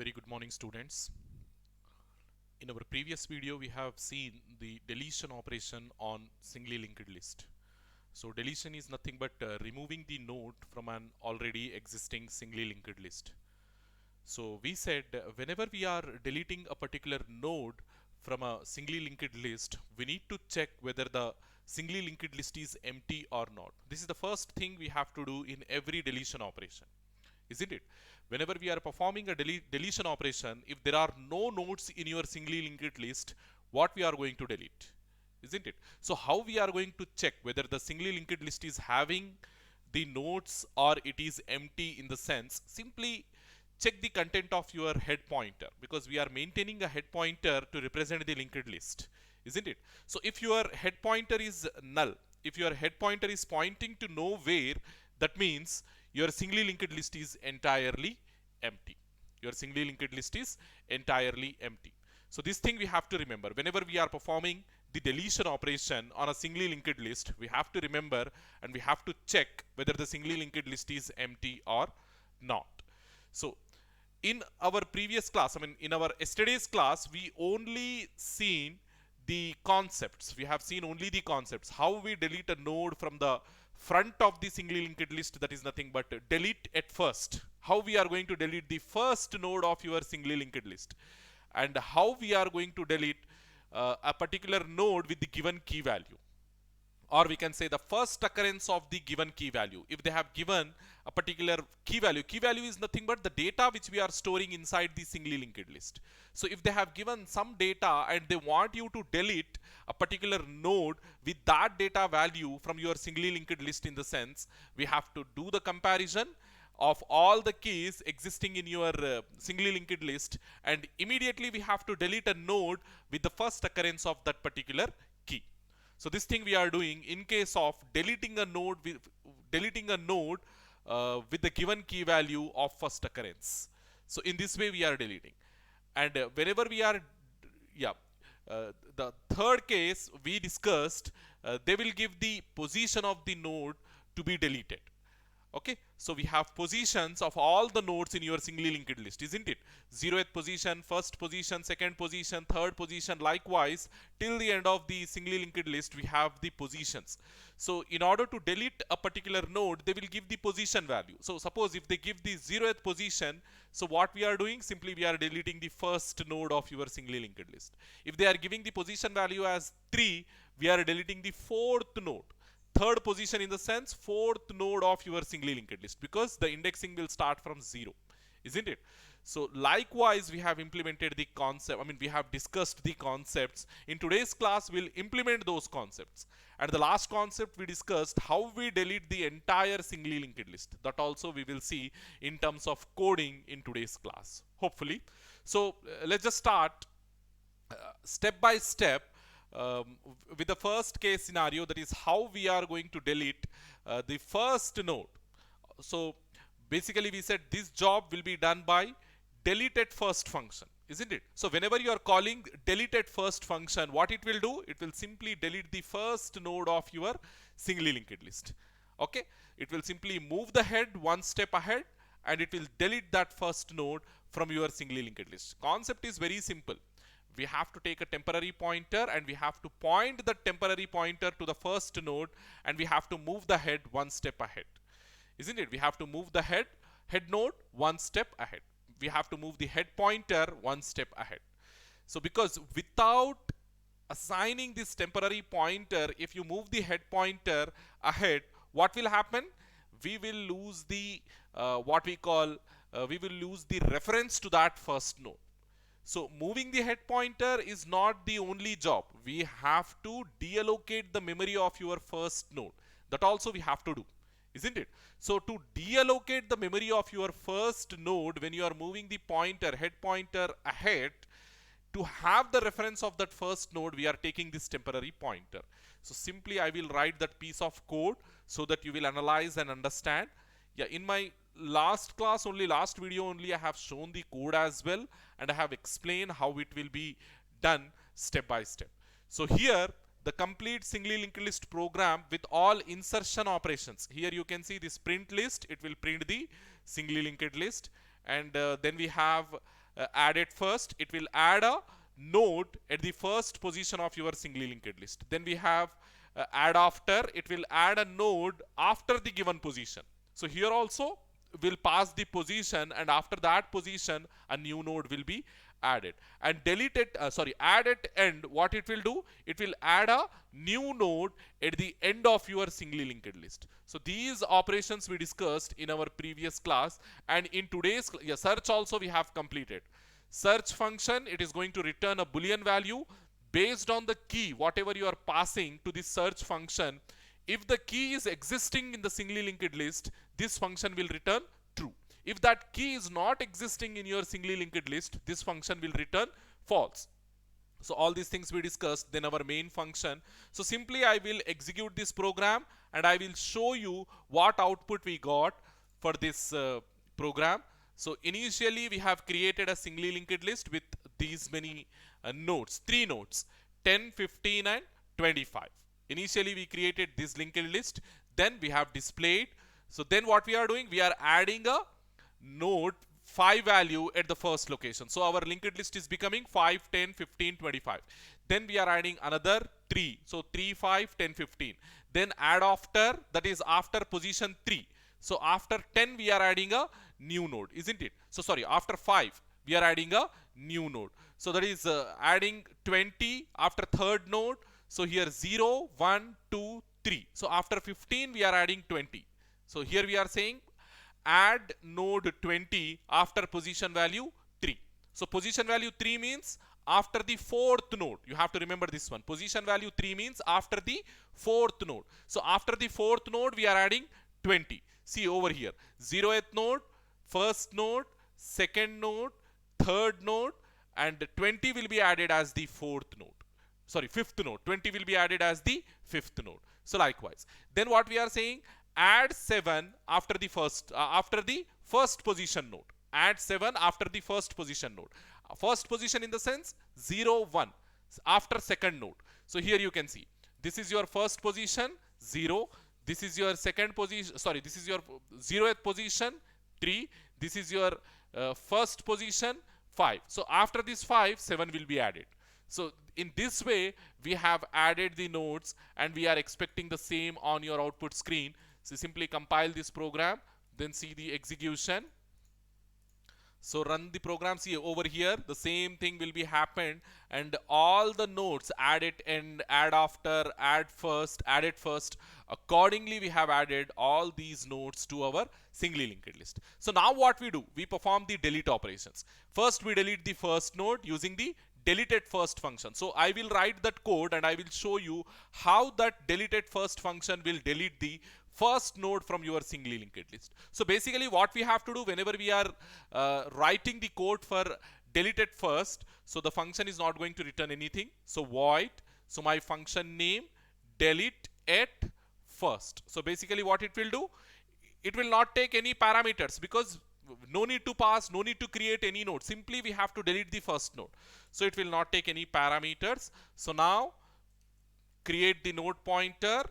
Very good morning, students. In our previous video, we have seen the deletion operation on singly linked list. So deletion is nothing but removing the node from an already existing singly linked list. So we said whenever we are deleting a particular node from a singly linked list, we need to check whether the singly linked list is empty or not. This is the first thing we have to do in every deletion operation, isn't it? Whenever we are performing a deletion operation, if there are no nodes in your singly linked list, what we are going to delete, isn't it? So how we are going to check whether the singly linked list is having the nodes or it is empty, in the sense, simply check the content of your head pointer, because we are maintaining a head pointer to represent the linked list, isn't it? So if your head pointer is null, if your head pointer is pointing to nowhere, that means your singly linked list is entirely empty. Your singly linked list is entirely empty. So this thing we have to remember. Whenever we are performing the deletion operation on a singly linked list, we have to remember and we have to check whether the singly linked list is empty or not. So in our previous class, in our yesterday's class, we only seen the concepts. We have seen only the concepts. How we delete a node from the front of the singly linked list, that is nothing but delete at first. How we are going to delete the first node of your singly linked list, and how we are going to delete a particular node with the given key value, or we can say the first occurrence of the given key value. If they have given a particular key value is nothing but the data which we are storing inside the singly linked list. So if they have given some data and they want you to delete a particular node with that data value from your singly linked list, in the sense, we have to do the comparison of all the keys existing in your singly linked list, and immediately we have to delete a node with the first occurrence of that particular key. So this thing we are doing in case of deleting a node with the given key value of first occurrence. So in this way we are deleting, and whenever we are, yeah, the third case we discussed, they will give the position of the node to be deleted. Okay, so we have positions of all the nodes in your singly linked list, isn't it? 0th position, first position, second position, third position, likewise till the end of the singly linked list we have the positions. So in order to delete a particular node, they will give the position value. So suppose if they give the 0th position, so what we are doing, simply we are deleting the first node of your singly linked list. If they are giving the position value as 3, we are deleting the fourth node. Third position, in the sense, fourth node of your singly linked list, because the indexing will start from 0, isn't it? So likewise we have implemented the concept, we have discussed the concepts. In today's class we'll implement those concepts, and the last concept we discussed how we delete the entire singly linked list. That also we will see in terms of coding in today's class, hopefully. So let's just start step by step with the first case scenario, that is how we are going to delete the first node. So basically we said this job will be done by deleted first function, isn't it? So whenever you are calling deleted first function, what it will do, it will simply delete the first node of your singly linked list. Okay, it will simply move the head one step ahead and it will delete that first node from your singly linked list. Concept is very simple. We have to take a temporary pointer and we have to point the temporary pointer to the first node, and we have to move the head one step ahead, isn't it? We have to move the head node one step ahead. We have to move the head pointer one step ahead. So because without assigning this temporary pointer, if you move the head pointer ahead, what will happen? We will lose the we will lose the reference to that first node. So moving the head pointer is not the only job. We have to deallocate the memory of your first node. That also we have to do, isn't it? So to deallocate the memory of your first node, when you are moving the head pointer ahead, to have the reference of that first node, we are taking this temporary pointer. So simply I will write that piece of code so that you will analyze and understand. Yeah, in my last video only I have shown the code as well, and I have explained how it will be done step by step. So here the complete singly linked list program with all insertion operations. Here you can see this print list, it will print the singly linked list, and then we have add it first. It will add a node at the first position of your singly linked list. Then we have add after. It will add a node after the given position. So here also will pass the position, and after that position a new node will be added. And delete it, add at end, what it will do, it will add a new node at the end of your singly linked list. So these operations we discussed in our previous class, and in today's search also we have completed. Search function, it is going to return a boolean value based on the key whatever you are passing to this search function. If the key is existing in the singly linked list, this function will return true. If that key is not existing in your singly linked list, this function will return false. So all these things we discussed. Then our main function. So simply I will execute this program and I will show you what output we got for this program. So initially we have created a singly linked list with these many nodes, 3 nodes, 10, 15 and 25. Initially we created this linked list, then we have displayed. So then what we are doing, we are adding a node 5 value at the first location. So our linked list is becoming 5, 10, 15, 25. Then we are adding another 3. So 3, 5, 10, 15. Then add after, that is after position 3. So after 10 we are adding a new node, isn't it? So sorry, after 5 we are adding a new node. So that is adding 20 after third node. So here 0, 1, 2, 3. So after 15 we are adding 20. So here we are saying add node 20 after position value 3. So position value 3 means after the fourth node. You have to remember this one. Position value 3 means after the fourth node. So after the fourth node we are adding 20. See over here, 0th node, first node, second node, third node, and 20 will be added as the fourth node. Sorry, fifth node. 20 will be added as the fifth node. So likewise. Then what we are saying, add 7 after the first position node. Add 7 after the first position node. First position in the sense 0, 1 after second node. So here you can see this is your first position 0. This is your second position. Sorry, this is your 0th position 3. This is your first position 5. So after this 5, 7 will be added. So in this way we have added the nodes and we are expecting the same on your output screen. So simply compile this program, then see the execution. So run the program. See over here the same thing will be happened, and all the nodes add it and add after, add first, add it first. Accordingly we have added all these nodes to our singly linked list. So now what we do, we perform the delete operations. First we delete the first node using the deleted first function. So I will write that code and I will show you how that deleted first function will delete the first node from your singly linked list. So basically what we have to do whenever we are writing the code for deleted first, so the function is not going to return anything. So void, so my function name delete at first. So basically what it will do, it will not take any parameters because no need to pass, no need to create any node. Simply we have to delete the first node. So it will not take any parameters. So now create the node pointer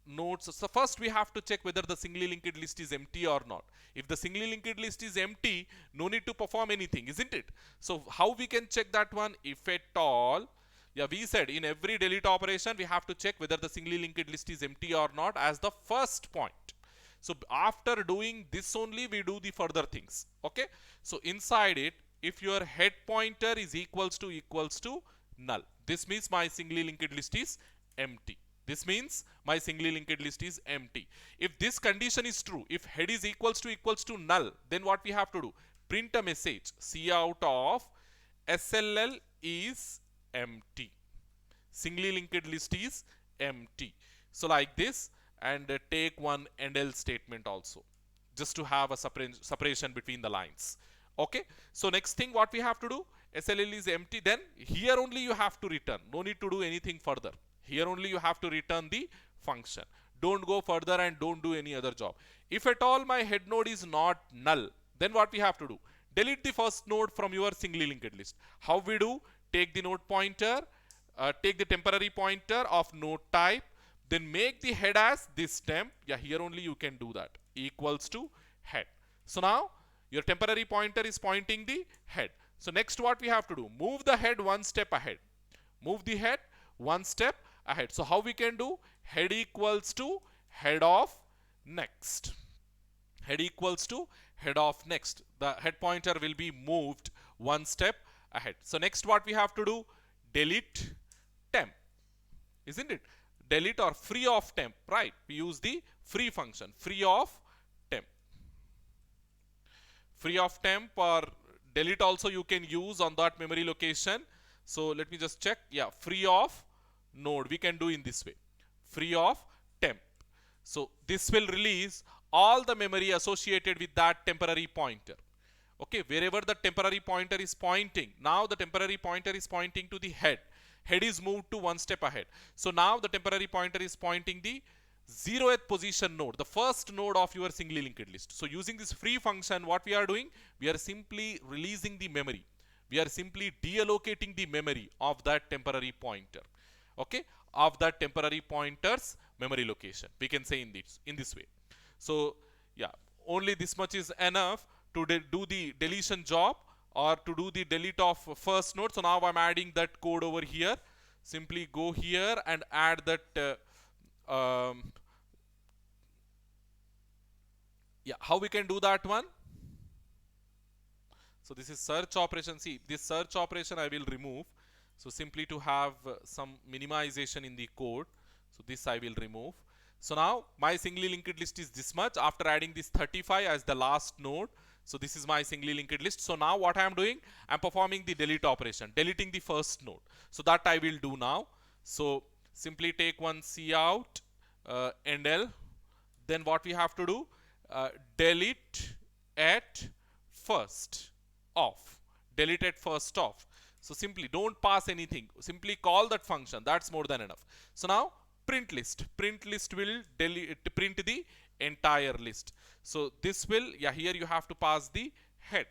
nodes. So first we have to check whether the singly linked list is empty or not. If the singly linked list is empty, no need to perform anything, isn't it? So how we can check that one? If at all, yeah, we said in every delete operation we have to check whether the singly linked list is empty or not as the first point. So after doing this only we do the further things. Okay, so inside it, if your head pointer is equals to null, this means my singly linked list is empty. This means my singly linked list is empty. If this condition is true, if head is equals to null, then what we have to do? Print a message, cout of SLL is empty. Singly linked list is empty. So like this, and take one and else statement also, just to have a separation between the lines. Okay, so next thing what we have to do, SLL is empty, then here only you have to return, no need to do anything further. Here only you have to return the function. Don't go further and don't do any other job. If at all my head node is not null, then what we have to do? Delete the first node from your singly linked list. How we do? Take the node pointer, take the temporary pointer of node type, then make the head as this temp. Yeah, here only you can do that, equals to head. So now your temporary pointer is pointing the head. So next what we have to do, move the head one step ahead. Move the head one step ahead. So how we can do? Head equals to head of next. Head equals to head of next. The head pointer will be moved one step ahead. So next what we have to do? Delete temp. Isn't it? Delete or free of temp, right? We use the free function, free of temp. Free of temp or delete also you can use on that memory location. So let me just check. Yeah, free of node we can do in this way. Free of temp. So this will release all the memory associated with that temporary pointer. Okay, wherever the temporary pointer is pointing, now the temporary pointer is pointing to the head. Head is moved to one step ahead. So now the temporary pointer is pointing the 0th position node, the first node of your singly linked list. So using this free function, what we are doing, we are simply releasing the memory. We are simply deallocating the memory of that temporary pointer. Okay, of that temporary pointer's memory location. We can say in this way. So yeah, only this much is enough to do the deletion job or to do the delete of first node. So now I'm adding that code over here. Simply go here and add that yeah, how we can do that one? So this is search operation. See, this search operation I will remove. So simply to have some minimization in the code. So this I will remove. So now my singly linked list is this much after adding this 35 as the last node. So this is my singly linked list. So now what I am doing, I am performing the delete operation, deleting the first node. So that I will do now. So simply take one cout endl. Then what we have to do, delete at first off. Delete at first off. So simply don't pass anything. Simply call that function. That's more than enough. So now print list. Print list will print the entire list. So this will, yeah, here you have to pass the head.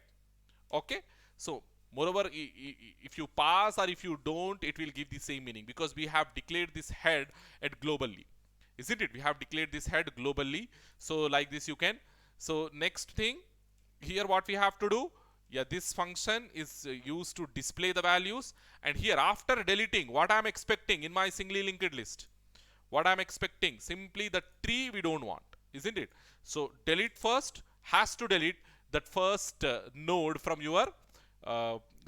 Okay. So moreover, if you pass or if you don't, it will give the same meaning because we have declared this head at globally. Isn't it? We have declared this head globally. So like this you can. So next thing, here what we have to do, yeah, this function is used to display the values. And here after deleting, what I'm expecting in my singly linked list, what I'm expecting, simply the tree we don't want, isn't it? So delete first has to delete that first node from your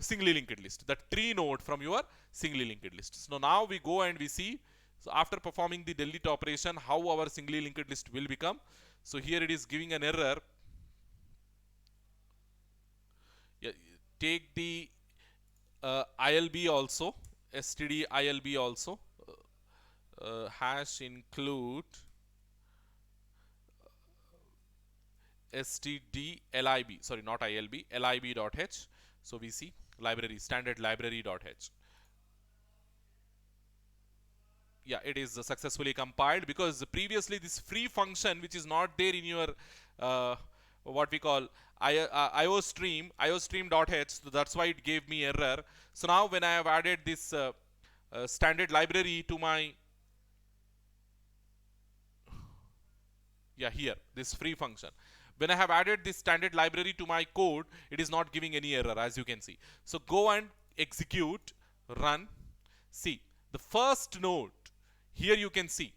singly linked list, the tree node from your singly linked list. So now we go and we see, so after performing the delete operation, how our singly linked list will become. So here it is giving an error. Yeah, take the ILB also, std ILB also, hash include std lib, sorry, not ILB, lib.h. So we see library, standard library.h. Yeah, it is successfully compiled because previously this free function which is not there in your what we call iostream.h, so that's why it gave me error. So now when I have added this standard library to my, yeah, here this free function, when I have added this standard library to my code, it is not giving any error, as you can see. So go and execute, run. See the first node. Here you can see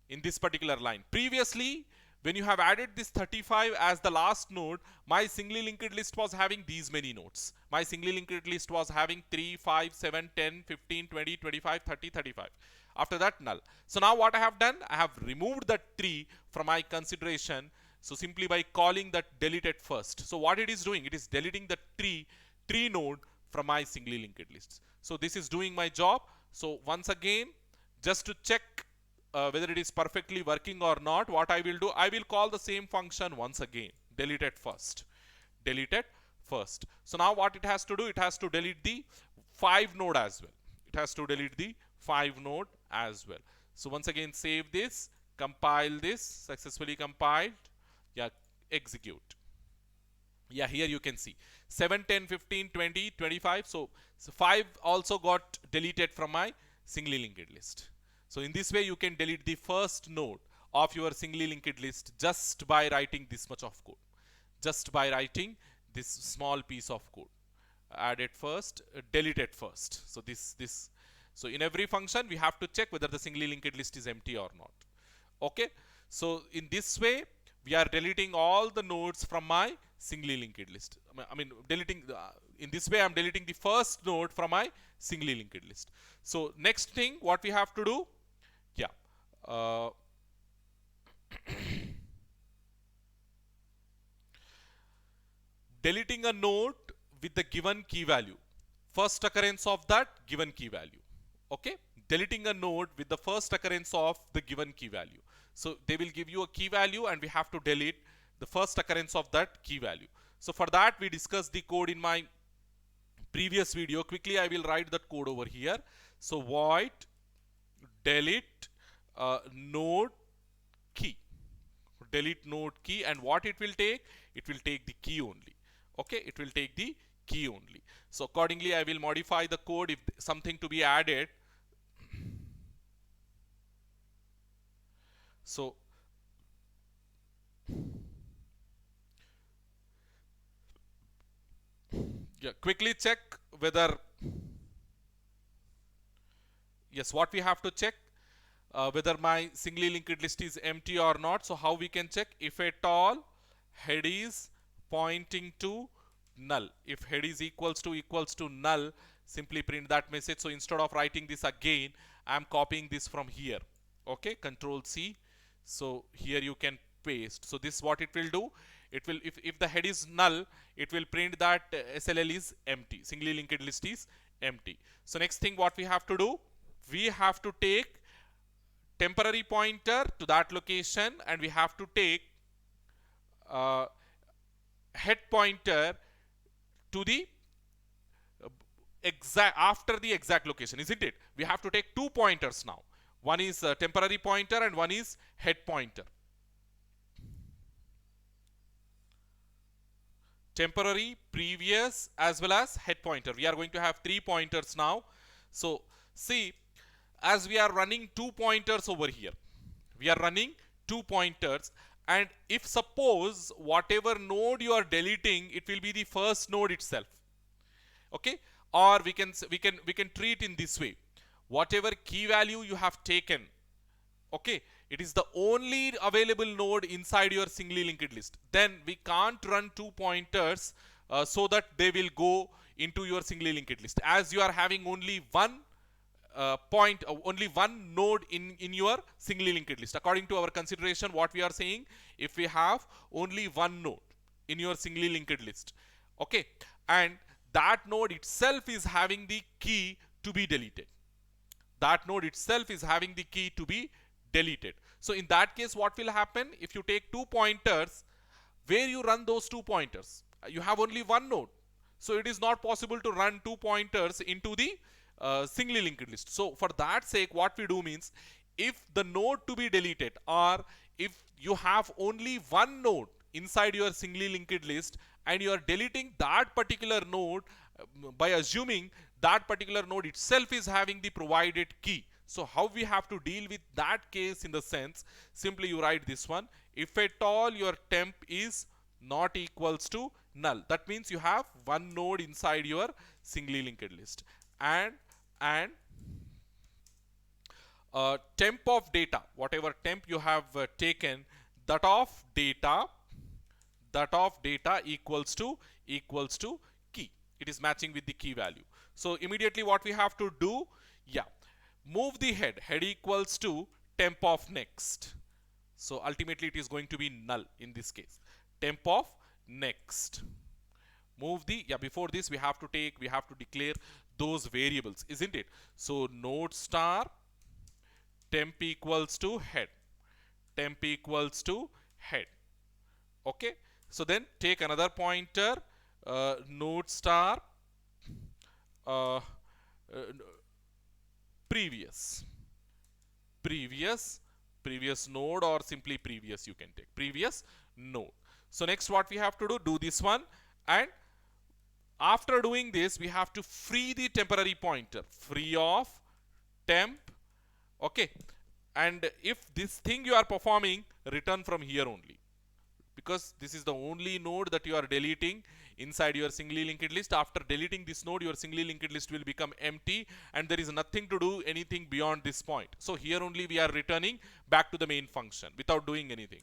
in this particular line, previously when you have added this 35 as the last node, my singly linked list was having these many nodes. My singly linked list was having 3, 5, 7, 10, 15, 20, 25, 30, 35. After that, null. So now what I have done, I have removed that tree from my consideration. So simply by calling that delete at first. So what it is doing, it is deleting the tree node from my singly linked lists. So this is doing my job. So once again, just to check whether it is perfectly working or not, what I will do, I will call the same function once again, delete at first. Delete at first. So now what it has to do, it has to delete the 5 node as well. It has to delete the 5 node as well. So once again, save this, compile this, successfully compiled. Yeah, execute. Yeah, here you can see 7, 10, 15, 20, 25. So 5 also got deleted from my singly linked list. So in this way, you can delete the first node of your singly linked list just by writing this much of code. Just by writing this small piece of code. added first, deleted first. So so in every function we have to check whether the singly linked list is empty or not. Okay, so in this way we are deleting all the nodes from my singly linked list. I mean deleting in this way I'm deleting the first node from my singly linked list. So next thing what we have to do, yeah, deleting a node with the given key value, first occurrence of that given key value. Okay, deleting a node with the first occurrence of the given key value. So they will give you a key value and we have to delete the first occurrence of that key value. So for that we discussed the code in my previous video. Quickly I will write that code over here. So void delete node key, delete node key, and what it will take, it will take the key only. Okay, it will take the key only. So accordingly I will modify the code if something to be added. So yeah, quickly check whether, yes, what we have to check, whether my singly linked list is empty or not. So how we can check? If at all head is pointing to null, if head is equals to null, simply print that message. So instead of writing this again, I am copying this from here. Okay, control C. So here you can paste. So this what it will do, it will, if the head is null, it will print that SLL is empty, singly linked list is empty. So next thing what we have to do, we have to take temporary pointer to that location and we have to take head pointer to the exact after the exact location, isn't it? We have to take two pointers now. One is temporary pointer and one is head pointer. Temporary, previous, as well as head pointer. We are going to have 3 pointers now. So see, as we are running 2 pointers over here, we are running 2 pointers, and if suppose whatever node you are deleting, it will be the first node itself. Okay, or we can treat in this way: whatever key value you have taken, okay, it is the only available node inside your singly linked list. Then we can't run 2 pointers so that they will go into your singly linked list, as you are having only one only one node in your singly linked list. According to our consideration, what we are saying, if we have only one node in your singly linked list, okay, and that node itself is having the key to be deleted, that node itself is having the key to be deleted. So in that case, what will happen? If you take 2 pointers, where you run those 2 pointers, you have only one node, so it is not possible to run 2 pointers into the singly linked list. So for that sake, what we do means, if the node to be deleted, or if you have only one node inside your singly linked list and you are deleting that particular node by assuming that particular node itself is having the provided key. So how we have to deal with that case? In the sense, simply you write this one: if at all your temp is not equals to null, that means you have one node inside your singly linked list, and temp of data, whatever temp you have taken, that of data equals to key. It is matching with the key value. So immediately what we have to do, yeah, move the head equals to temp of next. So ultimately it is going to be null in this case, temp of next. Move the, yeah, before this we have to declare those variables, isn't it? So node star temp equals to head, okay. So then take another pointer, node star uh, previous node, or simply previous, you can take previous node. So next what we have to do this one, and after doing this we have to free the temporary pointer, free of temp, okay. And if this thing you are performing, return from here only, because this is the only node that you are deleting inside your singly linked list. After deleting this node, your singly linked list will become empty and there is nothing to do anything beyond this point. So here only we are returning back to the main function without doing anything.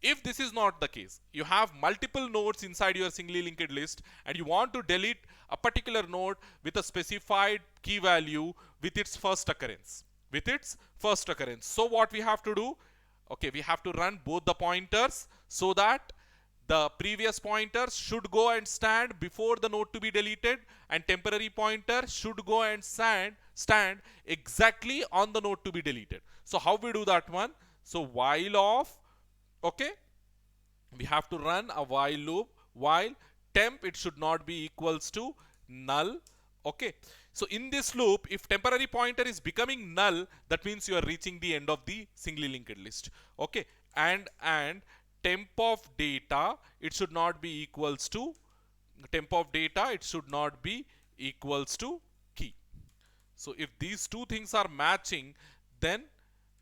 If this is not the case, you have multiple nodes inside your singly linked list and you want to delete a particular node with a specified key value with its first occurrence. So what we have to do? Okay, we have to run both the pointers so that the previous pointer should go and stand before the node to be deleted and temporary pointer should go and stand exactly on the node to be deleted. So how we do that one? So while of, okay, we have to run a while loop. While temp, it should not be equals to null. Okay, so in this loop, if temporary pointer is becoming null, that means you are reaching the end of the singly linked list. Okay, and temp of data, it should not be equals to key. So if these two things are matching, then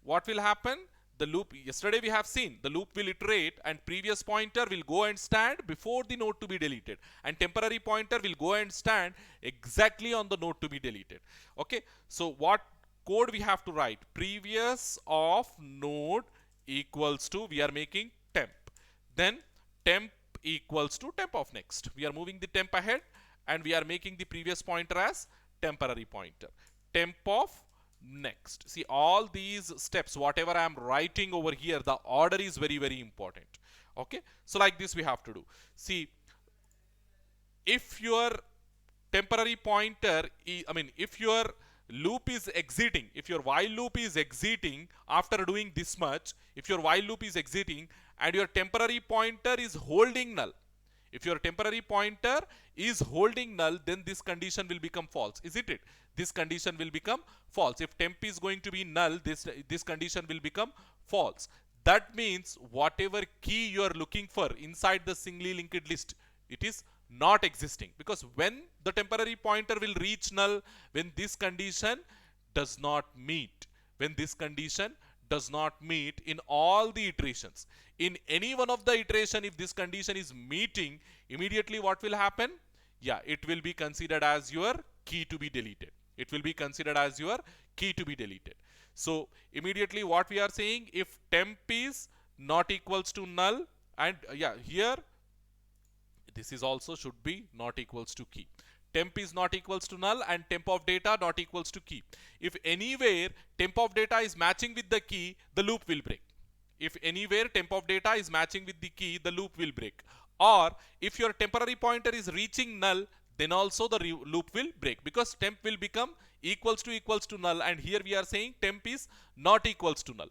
what will happen? The loop, yesterday we have seen, the loop will iterate and previous pointer will go and stand before the node to be deleted and temporary pointer will go and stand exactly on the node to be deleted. Okay, so what code we have to write? Previous of node equals to, we are making temp, then temp equals to temp of next. We are moving the temp ahead and we are making the previous pointer as temporary pointer. Temp of next. See, all these steps, whatever I am writing over here, the order is very, very important. Okay, so like this we have to do. See, if your temporary pointer, if your loop is exiting, if your while loop is exiting after doing this much, if your while loop is exiting and your temporary pointer is holding null, if your temporary pointer is holding null, then this condition will become false, isn't it? This condition will become false. If temp is going to be null, this condition will become false. That means whatever key you are looking for inside the singly linked list, it is not existing, because when the temporary pointer will reach null, when this condition does not meet, in all the iterations, in any one of the iteration, if this condition is meeting, immediately what will happen? Yeah, it will be considered as your key to be deleted. So immediately what we are saying, if temp is not equals to null, and here this is also should be not equals to key. Temp is not equals to null and temp of data not equals to key. If anywhere temp of data is matching with the key, the loop will break. Or if your temporary pointer is reaching null, then also the loop will break, because temp will become equals to null, and here we are saying temp is not equals to null.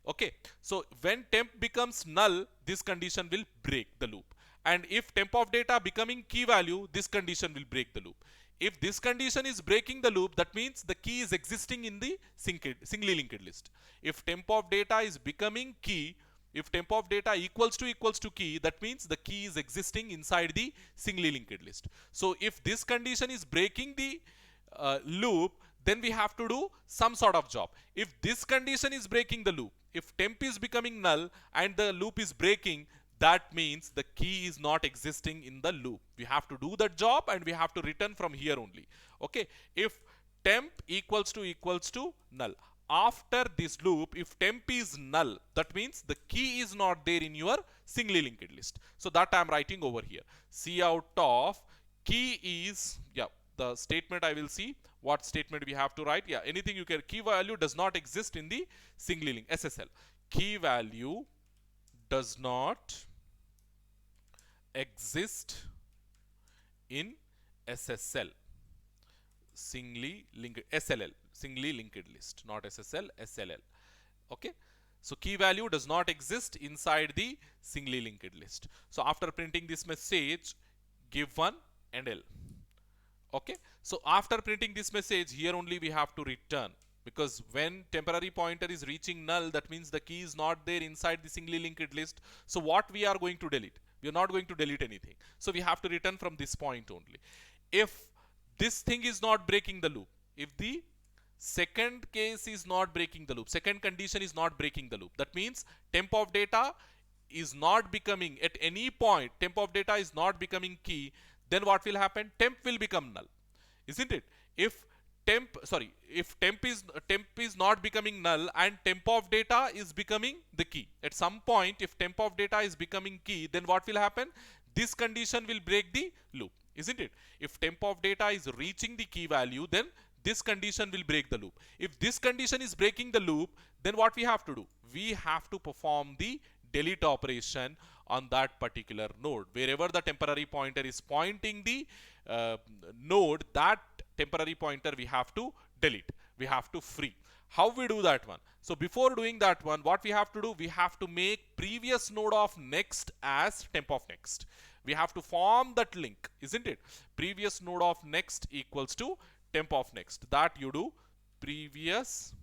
Okay, so when temp becomes null, this condition will break the loop. And if temp of data becoming key value, this condition will break the loop. If this condition is breaking the loop, that means the key is existing in the singly linked list. If temp of data is becoming key, if temp of data equals to key, that means the key is existing inside the singly linked list. So if this condition is breaking the loop, then we have to do some sort of job. If this condition is breaking the loop, if temp is becoming null and the loop is breaking, that means the key is not existing in the loop. We have to do that job and we have to return from here only. Okay, if temp equals to null, after this loop, if temp is null, that means the key is not there in your singly linked list. So that I am writing over here. C out of key is, the statement I will see what statement we have to write. Anything you can, key value does not exist in the singly linked SSL. Key value does not exist in SSL, singly linked list, not SSL, SLL. Okay, so key value does not exist inside the singly linked list. So after printing this message, give 1 and L. Okay, so after printing this message, here only we have to return, because when temporary pointer is reaching null, that means the key is not there inside the singly linked list. So what we are going to delete? We are not going to delete anything. So we have to return from this point only. If this thing is not breaking the loop, if the second case is not breaking the loop, second condition is not breaking the loop, that means temp of data is not becoming, at any point temp of data is not becoming key, then what will happen? Temp will become null, isn't it? If temp is not becoming null and temp of data is becoming the key. At some point, if temp of data is becoming key, then what will happen? This condition will break the loop, isn't it? If temp of data is reaching the key value, then this condition will break the loop. If this condition is breaking the loop, then what we have to do? We have to perform the delete operation on that particular node. Wherever the temporary pointer is pointing the node, that temporary pointer we have to delete. We have to free. How we do that one? So before doing that one, what we have to do? We have to make previous node of next as temp of next. We have to form that link, isn't it? Previous node of next equals to temp of next. That you do previous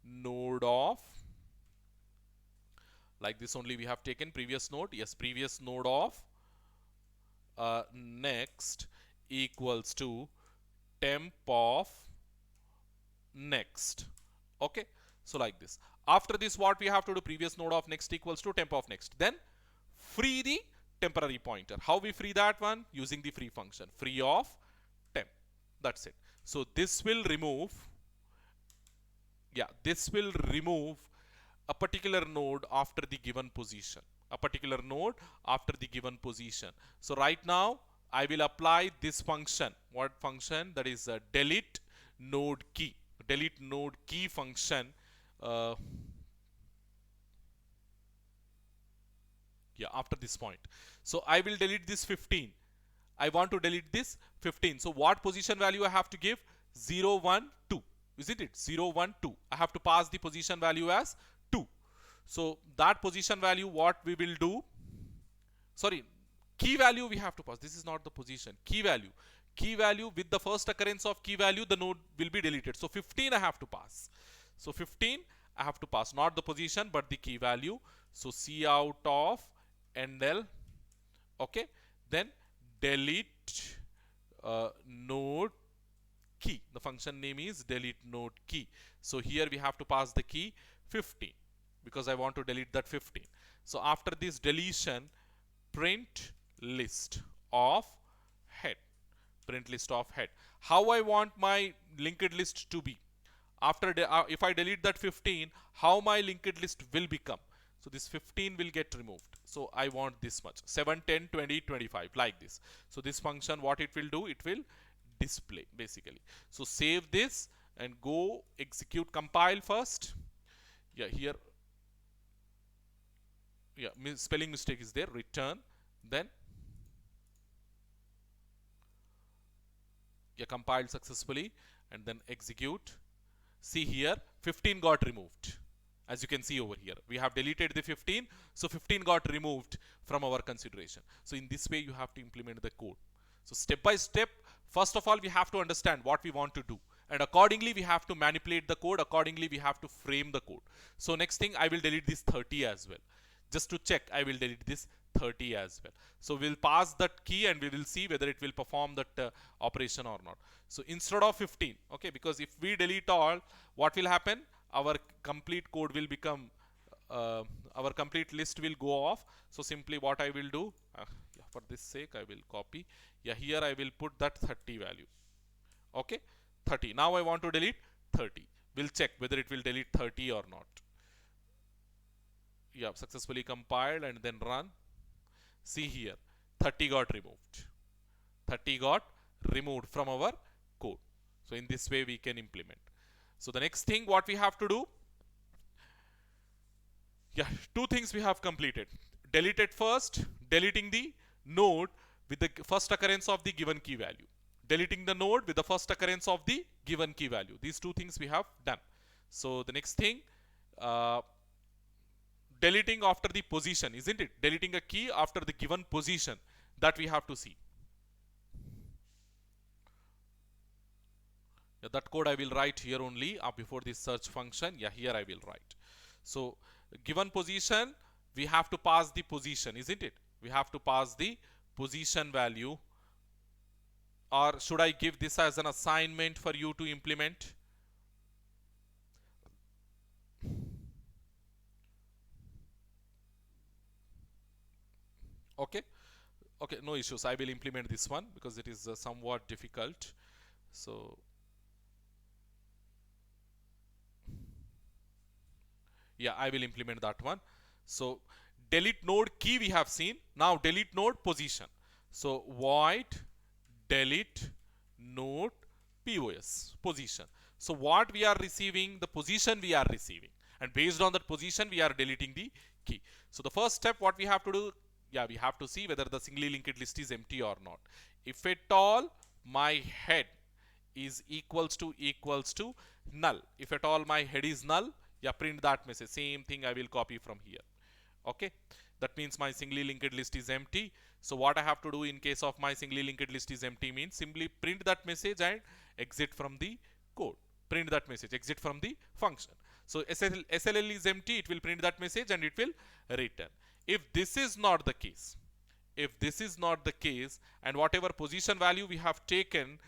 node of, like this only we have taken previous node. Yes, previous node of next equals to temp of next. Okay, so like this. After this, what we have to do? Previous node of next equals to temp of next. Then free the temporary pointer. How we free that one? Using the free function, free of temp. That's it. So this will remove, this will remove a particular node after the given position. A particular node after the given position. So right now, I will apply this function. What function? That is a delete node key. Delete node key function. After this point. So I will delete this 15. I want to delete this 15. So what position value I have to give? 0, 1, 2. Isn't it? 0, 1, 2. I have to pass the position value as 2. So that position value, what we will do? Sorry, key value we have to pass. This is not the position. Key value. Key value, with the first occurrence of key value, the node will be deleted. So 15 I have to pass. So 15 I have to pass. Not the position, but the key value. So C out of NL. Okay. Then delete node key. The function name is delete node key. So here we have to pass the key 15 because I want to delete that 15. So after this deletion, print list of head. Print list of head. How I want my linked list to be? After if I delete that 15, how my linked list will become? So this 15 will get removed. So I want this much, 7, 10, 20, 25, like this. So this function, what it will do? It will display basically. So save this and go execute, compile first. Here spelling mistake is there. Return, then compiled successfully, and then execute. See here, 15 got removed. As you can see over here, we have deleted the 15, so 15 got removed from our consideration. So in this way you have to implement the code. So step by step, first of all we have to understand what we want to do, and accordingly we have to manipulate the code. Accordingly we have to frame the code. So next thing, I will delete this 30 as well. Just to check, I will delete this 30 as well. So we'll pass that key and we will see whether it will perform that operation or not. So instead of 15, okay, because if we delete all, what will happen? Our complete code will become, our complete list will go off. So simply what I will do, for this sake, I will copy. Here I will put that 30 value. Okay, 30. Now I want to delete 30. We'll check whether it will delete 30 or not. Successfully compiled and then run. See here, 30 got removed. 30 got removed from our code. So in this way we can implement. So the next thing what we have to do, two things we have completed. Deleted first, deleting the node with the first occurrence of the given key value. Deleting the node with the first occurrence of the given key value. These two things we have done. So the next thing, deleting after the position, isn't it? Deleting a key after the given position, that we have to see. That code I will write here only before this search function. Here I will write. So given position, we have to pass the position, isn't it? We have to pass the position value. Or should I give this as an assignment for you to implement? Okay, Okay, no issues. I will implement this one because it is somewhat difficult. So yeah, I will implement that one. So delete node key we have seen. Now delete node position. So void delete node POS position. So what we are receiving, the position we are receiving, and based on that position we are deleting the key. So the first step what we have to do, yeah, we have to see whether the singly linked list is empty or not. If at all my head is equals to null, if at all my head is null, yeah, print that message. Same thing I will copy from here. Okay, that means my singly linked list is empty. So what I have to do in case of my singly linked list is empty means simply print that message and exit from the code. Print that message, exit from the function. So SLL is empty, it will print that message and it will return. If this is not the case, if this is not the case, and whatever position value we have taken,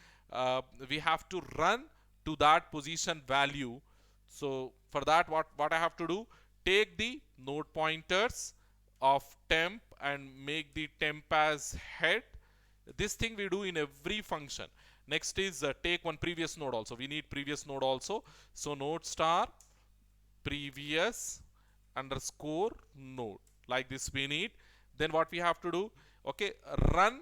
we have to run to that position value. So for that, what I have to do, take the node pointers of temp and make the temp as head. This thing we do in every function. Next is take one previous node also. We need previous node also. So node star previous underscore node, like this we need. Then what we have to do, okay, run.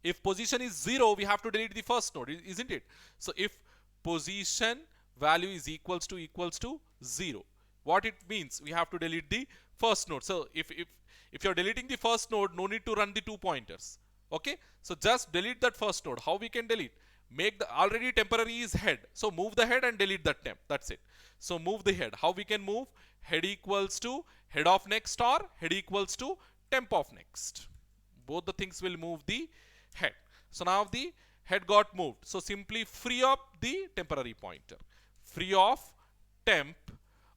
If position is 0, we have to delete the first node, isn't it? So if position value is equals to 0, what it means, we have to delete the first node. So if you're deleting the first node, no need to run the 2 pointers. Okay, so just delete that first node. How we can delete? Make the already temporary is head, so move the head and delete that temp. That's it. So move the head. How we can move? Head equals to head of next or head equals to temp of next. Both the things will move the head. So now the head got moved. So simply free up the temporary pointer. Free of temp.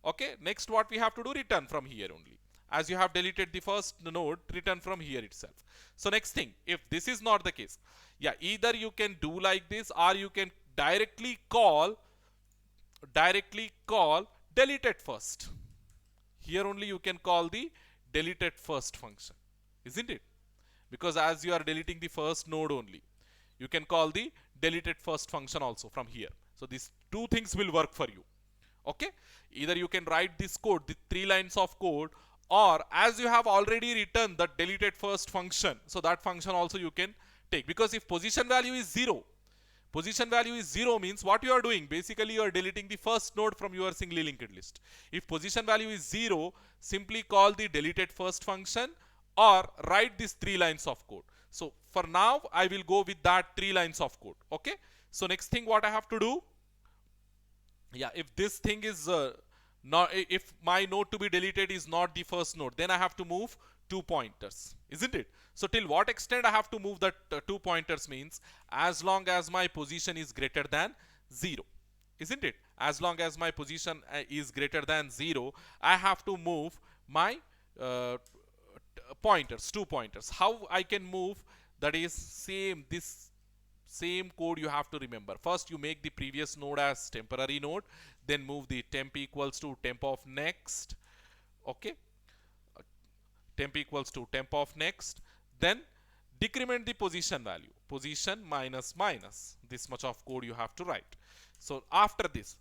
Okay, next what we have to do, return from here only. As you have deleted the first node, return from here itself. So next thing, if this is not the case, yeah, either you can do like this or you can directly call delete at first. Here only you can call the delete at first function, isn't it? Because as you are deleting the first node only, you can call the delete at first function also from here. So these two things will work for you. Okay, either you can write this code, the 3 lines of code, or as you have already written the delete at first function, so that function also you can take. Because if position value is 0 means what you are doing, basically you are deleting the first node from your singly linked list. If position value is 0, simply call the delete at first function or write these 3 lines of code. So for now I will go with that 3 lines of code. Okay, so next thing what I have to do, yeah, if this thing is not, if my node to be deleted is not the first node, then I have to move 2 pointers, isn't it? So till what extent I have to move that 2 pointers means as long as my position is greater than 0, isn't it? As long as my position is greater than 0, I have to move my pointers, 2 pointers. How I can move? That is this same code you have to remember. First you make the previous node as temporary node, then move the temp equals to temp of next. Okay, temp equals to temp of next, then decrement the position value, position minus minus, this much of code you have to write. So after this,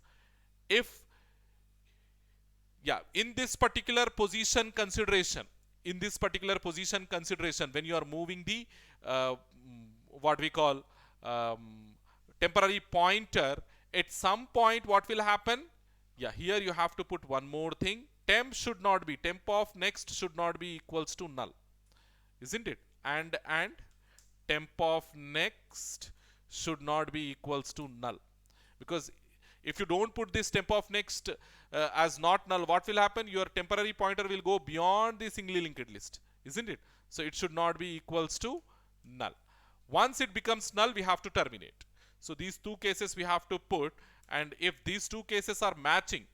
if yeah, in this particular position consideration, when you are moving the what we call temporary pointer, at some point what will happen, yeah, here you have to put one more thing. Temp of next should not be equals to null, isn't it? And temp of next should not be equals to null, because if you don't put this temp of next as not null, what will happen? Your temporary pointer will go beyond the singly linked list, isn't it? So it should not be equals to null. Once it becomes null, we have to terminate. So these 2 cases we have to put, and if these 2 cases are matching,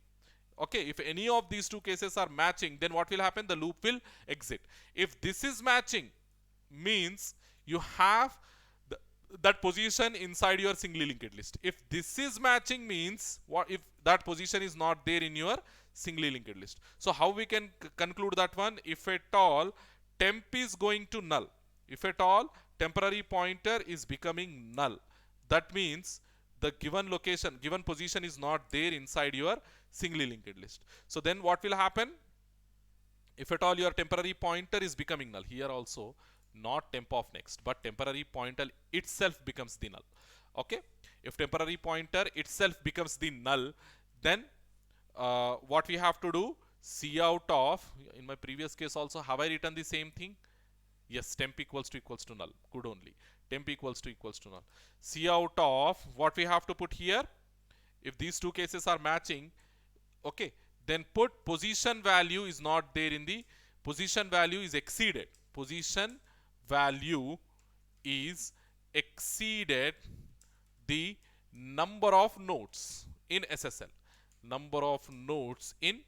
okay, if any of these 2 cases are matching, then what will happen? The loop will exit. If this is matching, means you have that position inside your singly linked list. If this is matching, means what? If that position is not there in your singly linked list. So how we can conclude that one? If at all temp is going to null. If at all temporary pointer is becoming null, that means the given location, given position is not there inside your singly linked list. So then what will happen? If at all your temporary pointer is becoming null, here also not temp of next, but temporary pointer itself becomes the null. Okay, if temporary pointer itself becomes the null, then what we have to do, C out of, in my previous case also, have I written the same thing? Yes, temp equals to null. Good only. Temp equals to null. C out of, what we have to put here? If these two cases are matching, okay, then put position value is not there in the, position value is exceeded. Position value is exceeded the number of nodes in SSL. Number of nodes in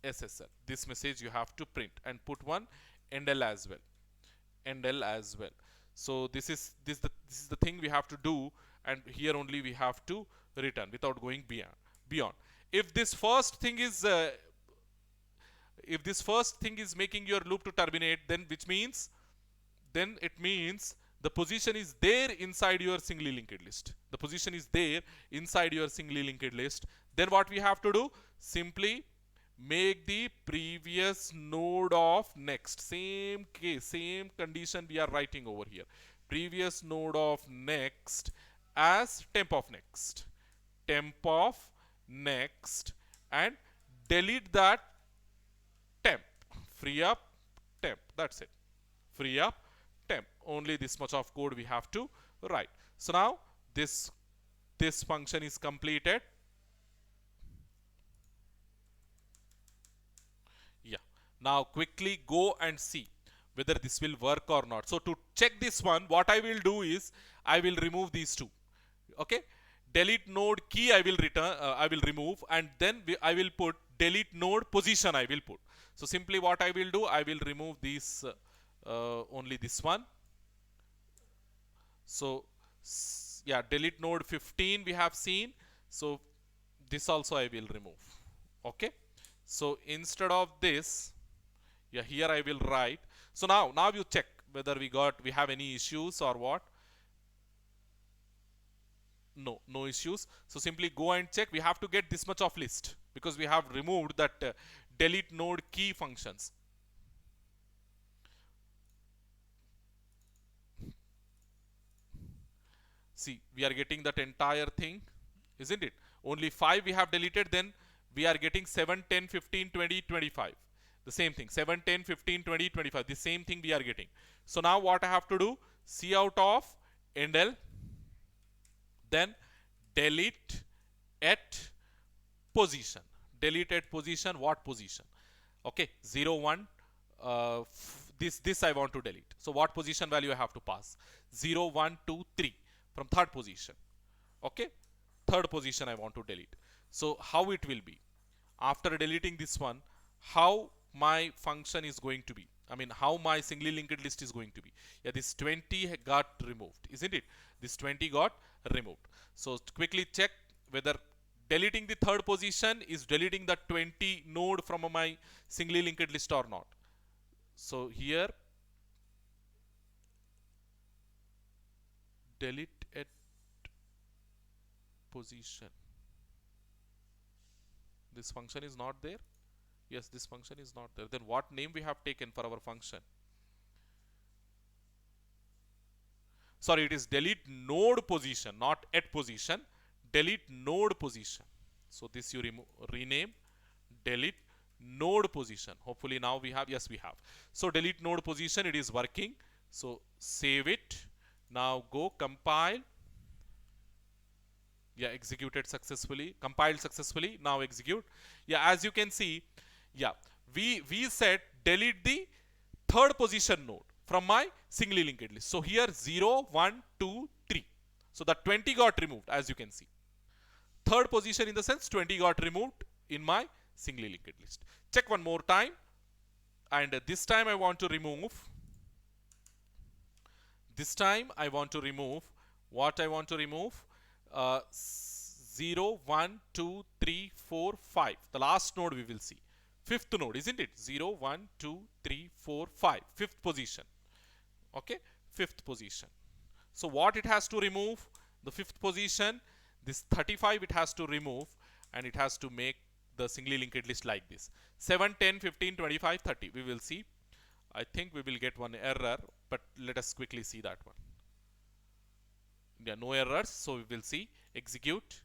SSL. This message you have to print and put one endl as well. Endl as well. So this is the thing we have to do, and here only we have to return without going beyond. If this first thing is making your loop to terminate, then which means, then it means the position is there inside your singly linked list. The position is there inside your singly linked list. Then what we have to do? Simply make the previous node of next. Same case, same condition we are writing over here. Previous node of next as temp of next. Temp of next, and delete that temp. Free up temp. That's it. Free up temp. Only this much of code we have to write. So now this function is completed. Yeah. Now quickly go and see whether this will work or not. So to check this one, what I will do is I will remove these two. Okay. Delete node key I will return, I will remove, and then I will put delete node position I will put. So simply what I will do, I will remove these, only this one. So yeah, delete node 15 we have seen. So this also I will remove. Okay. So instead of this, yeah, here I will write. So now you check whether we have any issues or what. No issues. So simply go and check. We have to get this much of list because we have removed that delete node key functions. See, we are getting that entire thing, isn't it? Only 5 we have deleted, then we are getting 7, 10, 15, 20, 25. The same thing, 7, 10, 15, 20, 25. The same thing we are getting. So now what I have to do? C out of endl, then delete at position. Delete at position, what position? Okay, 0, 1, this I want to delete. So what position value I have to pass? 0, 1, 2, 3 from third position. Okay, third position I want to delete. So how it will be? After deleting this one, how my function is going to be? I mean, how my singly linked list is going to be? Yeah, this 20 got removed, isn't it? This 20 got removed. So quickly check whether deleting the third position is deleting the 20 node from my singly linked list or not. So here delete at position. This function is not there. Yes, this function is not there. Then what name we have taken for our function? Sorry, it is delete node position, not at position. Delete node position. So this you rename delete node position. Hopefully now we have, yes we have. So delete node position, it is working. So save it. Now go compile. Yeah, executed successfully, compiled successfully. Now execute. Yeah, as you can see, yeah, we said delete the third position node from my singly linked list. So here 0, 1, 2, 3. So the 20 got removed, as you can see. Third position in the sense 20 got removed in my singly linked list. Check one more time. And this time I want to remove. This time I want to remove. What I want to remove? 0, 1, 2, 3, 4, 5. The last node we will see. fifth node, isn't it? 0, 1, 2, 3, 4, 5. Fifth position. Okay, fifth position. So what it has to remove? The fifth position, this 35 it has to remove, and it has to make the singly linked list like this. 7, 10, 15, 25, 30. We will see. I think we will get one error, but let us quickly see that one. Yeah, no errors, so we will see. Execute.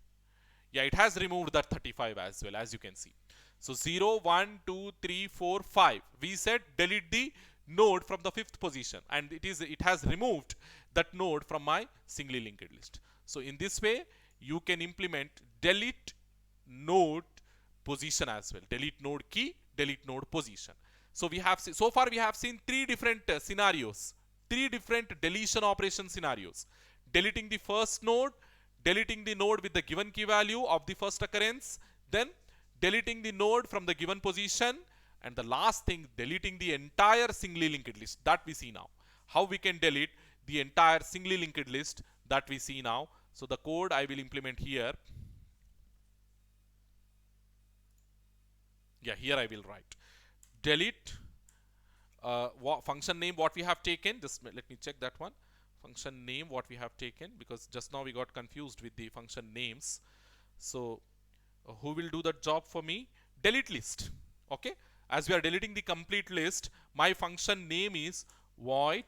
Yeah, it has removed that 35 as well, as you can see. So 0, 1, 2, 3, 4, 5. We said delete the node from the fifth position, and it has removed that node from my singly linked list. So in this way, you can implement delete node position as well. Delete node key, delete node position. So so far we have seen three different scenarios, three different deletion operation scenarios. Deleting the first node, deleting the node with the given key value of the first occurrence, then deleting the node from the given position, and the last thing, deleting the entire singly linked list. That we see now. How we can delete the entire singly linked list, that we see now. So the code I will implement here. Yeah, here I will write delete function name what we have taken. Just let me check that one. Function name what we have taken, because just now we got confused with the function names. So who will do that job for me? Delete list. Okay, as we are deleting the complete list, my function name is void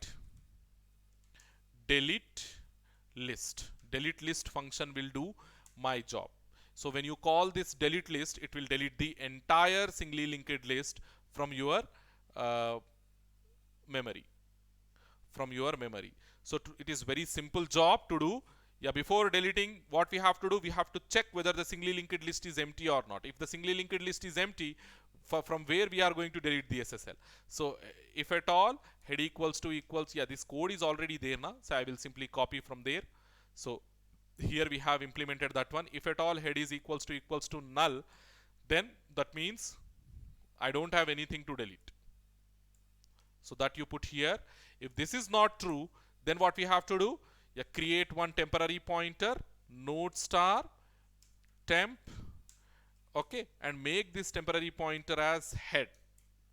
delete list. Delete list function will do my job. So when you call this delete list, it will delete the entire singly linked list from your memory. So it is very simple job to do. Yeah, before deleting, what we have to do, we have to check whether the singly linked list is empty or not. If the singly linked list is empty, from where we are going to delete the SSL. So if at all, head equals, yeah, this code is already there now. So I will simply copy from there. So here we have implemented that one. If at all head is equals to null, then that means I don't have anything to delete. So that you put here. If this is not true, then what we have to do? Yeah, create one temporary pointer, node star temp, okay, and make this temporary pointer as head.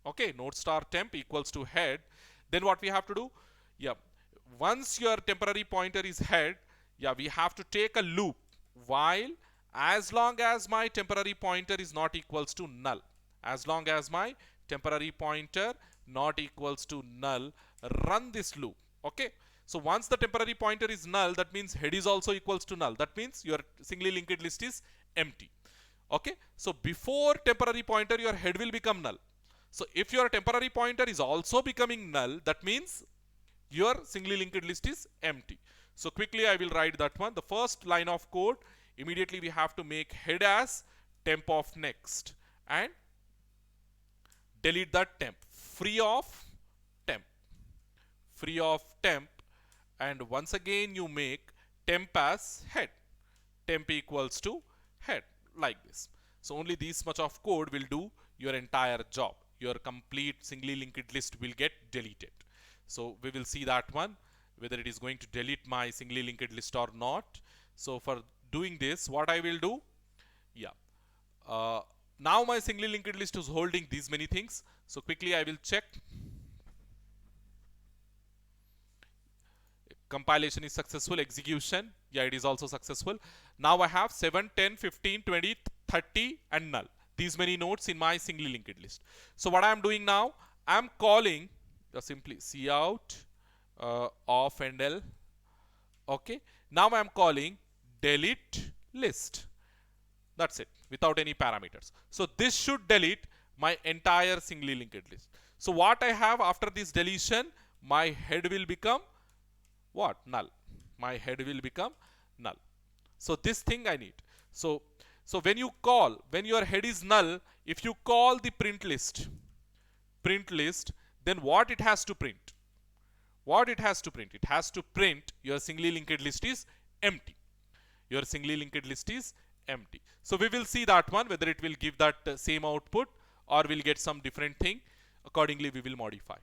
Okay, node star temp equals to head. Then what we have to do? Yeah, once your temporary pointer is head, yeah, we have to take a loop while, as long as my temporary pointer is not equals to null. As long as my temporary pointer not equals to null, run this loop. Okay, so once the temporary pointer is null, that means head is also equals to null. That means your singly linked list is empty. Okay, so before temporary pointer, your head will become null. So if your temporary pointer is also becoming null, that means your singly linked list is empty. So quickly I will write that one. The first line of code, immediately we have to make head as temp of next and delete that temp, free of temp, and once again you make temp as head, temp equals to head, like this. So only this much of code will do your entire job. Your complete singly linked list will get deleted. So we will see that one, whether it is going to delete my singly linked list or not. So for doing this, what I will do? Yeah. Now my singly linked list is holding these many things. So quickly I will check. Compilation is successful. Execution, yeah, it is also successful. Now I have 7, 10, 15, 20, 30 and null. These many nodes in my singly linked list. So what I am doing now, I am calling simply cout of NL. Okay, now I am calling delete list. That's it, without any parameters. So this should delete my entire singly linked list. So what I have after this deletion, my head will become what? Null. My head will become null. So this thing I need. So when your head is null, if you call the print list, then what it has to print? It has to print your singly linked list is empty. Your singly linked list is empty. So we will see that one, whether it will give that same output or will get some different thing. Accordingly, we will modify.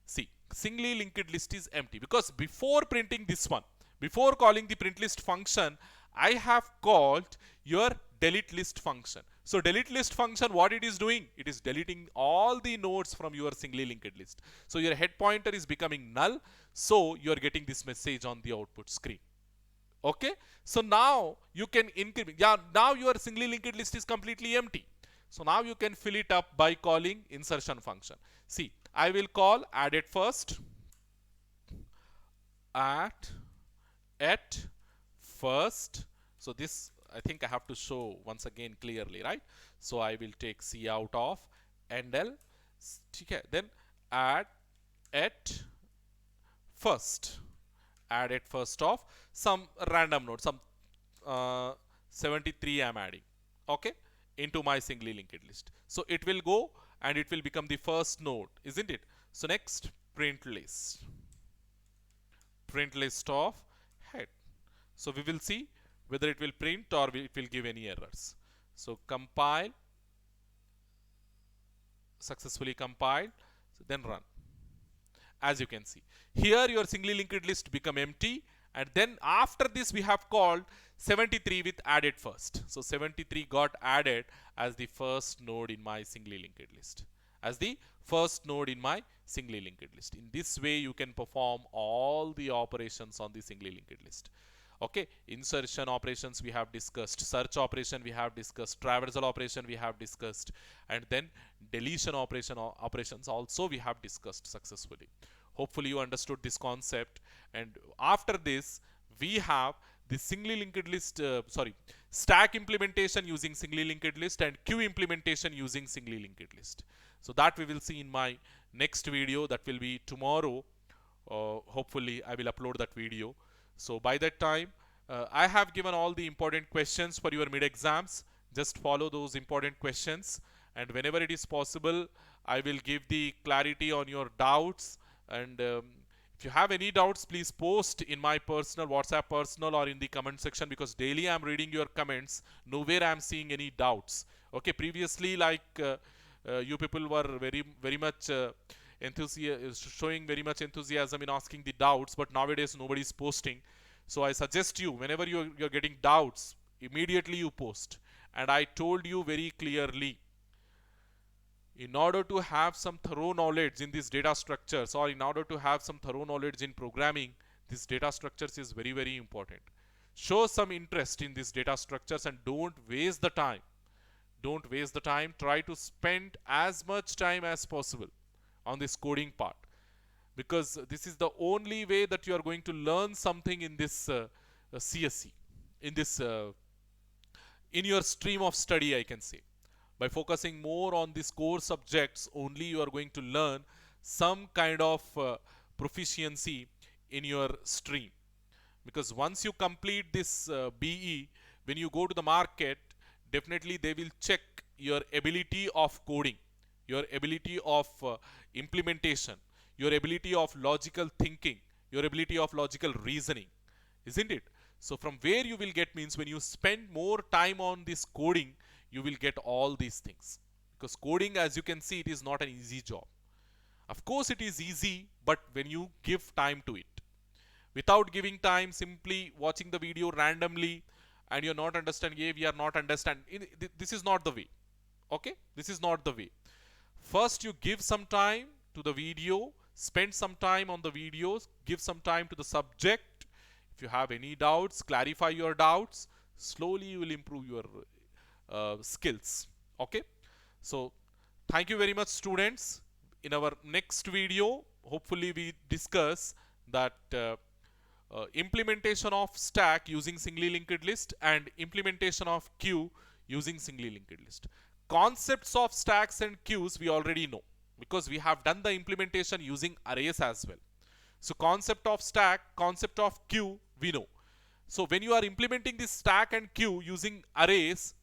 See, singly linked list is empty because before printing this one, before calling the print list function, I have called your delete list function. So delete list function, what it is doing? It is deleting all the nodes from your singly linked list. So your head pointer is becoming null. So you are getting this message on the output screen. Okay. So now you can increment. Yeah, now your singly linked list is completely empty. So now you can fill it up by calling insertion function. See, I will call add at first. At first. So this I think I have to show once again clearly, right? So I will take C out of NL. Okay, then add at first. Add at first of some random node, some 73 I'm adding, okay, into my singly linked list. So it will go and it will become the first node, isn't it? So next, print list of head. So we will see whether it will print or it will give any errors. So compile, successfully compiled, so then run. As you can see, here your singly linked list become empty, and then after this we have called 73 with added first. So 73 got added as the first node in my singly linked list. As the first node in my singly linked list. In this way you can perform all the operations on the singly linked list. Okay, insertion operations we have discussed, search operation we have discussed, traversal operation we have discussed, and then deletion operations also we have discussed successfully. Hopefully you understood this concept, and after this we have the singly linked list, stack implementation using singly linked list and queue implementation using singly linked list. So that we will see in my next video, that will be tomorrow. Hopefully I will upload that video. So by that time, I have given all the important questions for your mid exams. Just follow those important questions, and whenever it is possible, I will give the clarity on your doubts. And if you have any doubts, please post in my personal WhatsApp personal or in the comment section, because daily I am reading your comments. Nowhere I am seeing any doubts. Okay, previously you people were very much showing very much enthusiasm in asking the doubts, but nowadays nobody is posting. So I suggest you, whenever you're getting doubts, immediately you post. And I told you very clearly, in order to have some thorough knowledge in these data structures, or in order to have some thorough knowledge in programming, these data structures is very important. Show some interest in these data structures and don't waste the time. Don't waste the time. Try to spend as much time as possible on this coding part, because this is the only way that you are going to learn something in this CSE, in this in your stream of study, I can say. By focusing more on these core subjects only, you are going to learn some kind of proficiency in your stream. Because once you complete this BE, when you go to the market, definitely they will check your ability of coding, your ability of implementation, your ability of logical thinking, your ability of logical reasoning, isn't it? So from where you will get means, when you spend more time on this coding, you will get all these things. Because coding, as you can see, it is not an easy job. Of course it is easy, but when you give time to it. Without giving time, simply watching the video randomly, and you're not understanding, we are not understanding, this is not the way. Okay, this is not the way. First you give some time to the video, spend some time on the videos, give some time to the subject. If you have any doubts, clarify your doubts. Slowly you will improve your skills. Okay, so thank you very much, students. In our next video, hopefully we discuss that implementation of stack using singly linked list and implementation of queue using singly linked list. Concepts of stacks and queues we already know, because we have done the implementation using arrays as well. So concept of stack, concept of queue we know. So when you are implementing this stack and queue using arrays,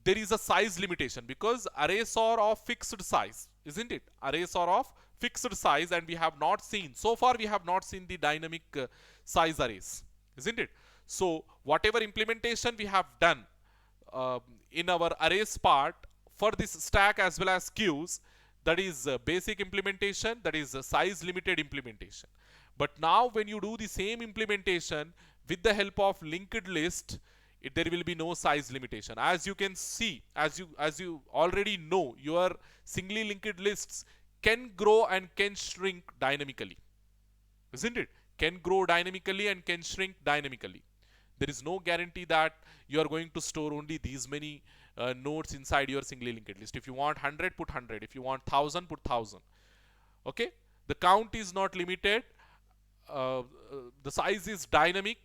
there is a size limitation, because arrays are of fixed size, isn't it? Arrays are of fixed size, and we have not seen, so far we have not seen the dynamic size arrays, isn't it? So whatever implementation we have done in our arrays part for this stack as well as queues, that is basic implementation, that is size limited implementation. But now when you do the same implementation with the help of linked list, there will be no size limitation. As you can see, as you already know, your singly linked lists can grow and can shrink dynamically, isn't it? Can grow dynamically and can shrink dynamically. There is no guarantee that you are going to store only these many nodes inside your singly linked list. If you want 100, put 100. If you want 1000, put 1000. Okay, the count is not limited. The size is dynamic.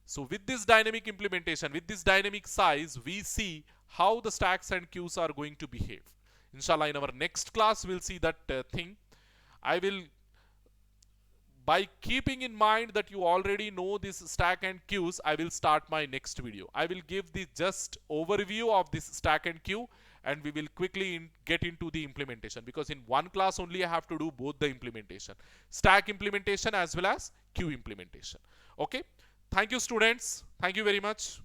So with this dynamic implementation, with this dynamic size, we see how the stacks and queues are going to behave. Inshallah, in our next class, we'll see that thing. I will, by keeping in mind that you already know this stack and queues, I will start my next video. I will give the just overview of this stack and queue, and we will quickly get into the implementation, because in one class only I have to do both the implementation, stack implementation as well as queue implementation. Okay, thank you students, thank you very much.